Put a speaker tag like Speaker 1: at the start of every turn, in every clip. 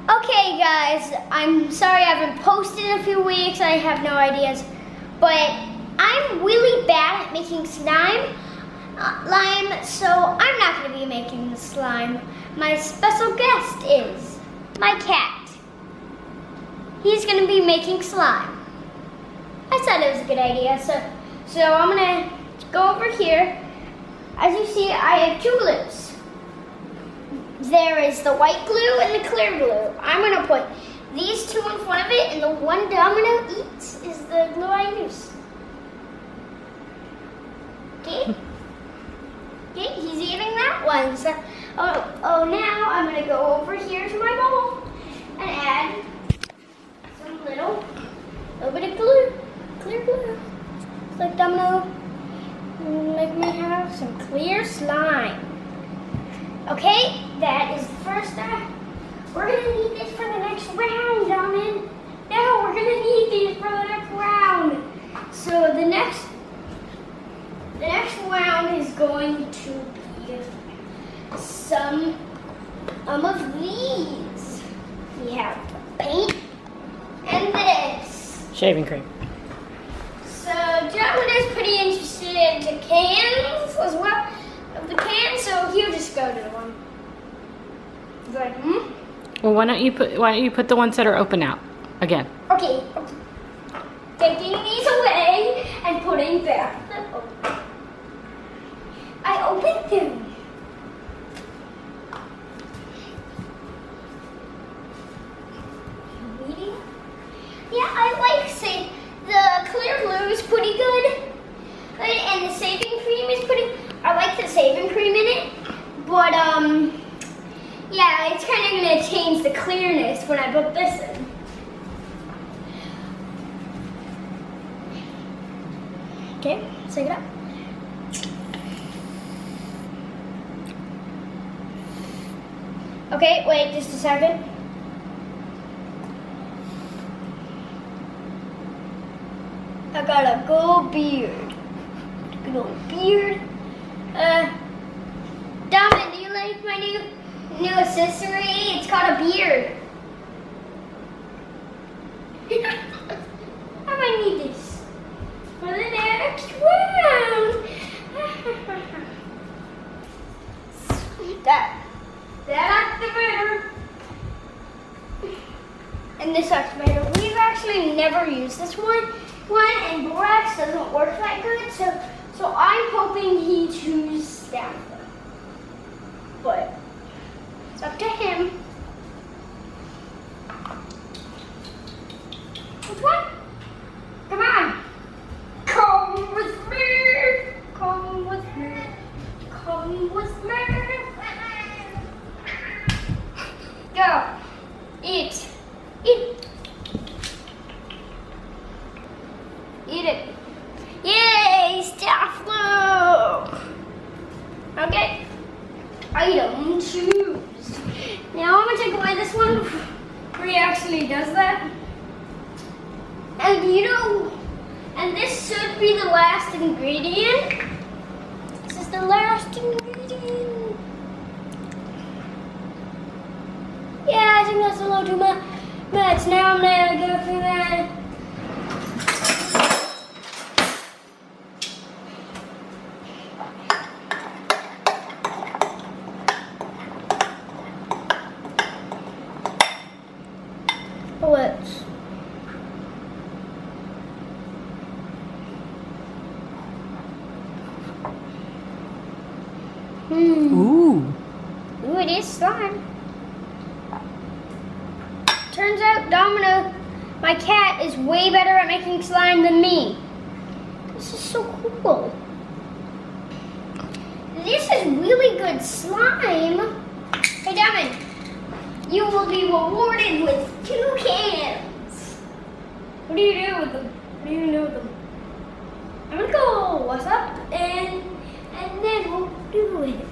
Speaker 1: Okay guys, I'm sorry I haven't posted in a few weeks. I have no ideas. But I'm really bad at making slime, so I'm not going to be making the slime. My special guest is my cat. He's going to be making slime. I said it was a good idea, so I'm going to go over here. As you see, I have two glues. There is the white glue and the clear glue. I'm going to put these two in front of it, and the one Domino eats is the glue I use. Okay? Okay, he's eating that one. So, now I'm going to go over here to my bowl and add some little bit of glue, clear glue. It's like Domino, make me have some clear slime. Okay, that is the first step. We're going to need this for the next round, Domino. No, we're going to need these for the next round. So the next round is going to be some of these. We have paint and this.
Speaker 2: Shaving cream.
Speaker 1: So John is pretty interested in the cans as well. Of the cans, so he'll just go to the one. He's like,
Speaker 2: Well, why don't you put the ones that are open out again?
Speaker 1: Okay. Taking these away and putting back them open. I opened them. Yeah, I like say the clear glue is pretty good, and the saving cream is pretty. I like the saving cream in it, but yeah, it's kind of gonna change the clearness when I put this in. Okay, take it up. Okay, wait just a second. I got a gold beard. Good old beard. Domino, do you like my new accessory? It's called a beard. I might need this for the next round. That activator. And this activator. We've actually never used this one, and borax doesn't work that good, so I'm hoping he chooses that one. But it's up to him. Which one? Come on. Come with me. Come with me. Come with me. Go. Eat. Eat. Eat it. Yay! Staff glue! Okay. Item choose. Now I'm going to take away this one where he actually does that. And and this should be the last ingredient. This is the last ingredient. Yeah, I think that's a little too much. Now I'm going to go through that. Let's.
Speaker 2: Ooh,
Speaker 1: it is slime. Turns out Domino, my cat, is way better at making slime than me. This is so cool. This is really good slime. Hey, Domino. You will be rewarded with 2 cans. What do you do with them? What do you do with them? I'm gonna go, what's up? And then we'll do it.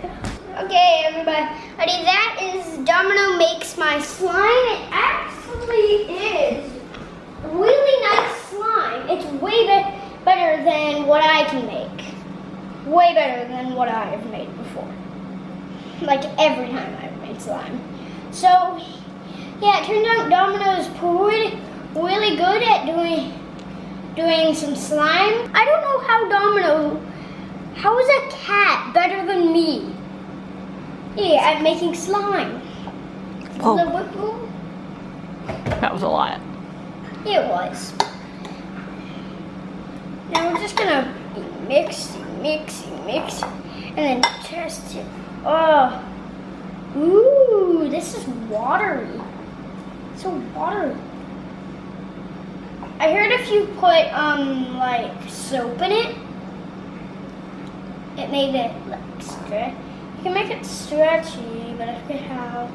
Speaker 1: Okay, everybody. That is Domino makes my slime. It actually is really nice slime. It's way better than what I can make. Way better than what I've made before. Like every time I've made slime. So, Yeah, it turns out Domino is really good at doing some slime. I don't know how is a cat better than me? Yeah, at making slime.
Speaker 2: Oh.
Speaker 1: A little bit more.
Speaker 2: That was a lot.
Speaker 1: It was. Now we're just gonna be mixing, and then test it. Oh, ooh, this is watery. So watery. I heard if you put like soap in it, it made it like stretch. You can make it stretchy, but I forget how.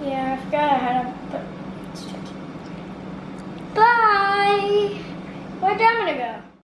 Speaker 1: Yeah, I forgot how to put it stretchy. Bye. Where'd Domino go?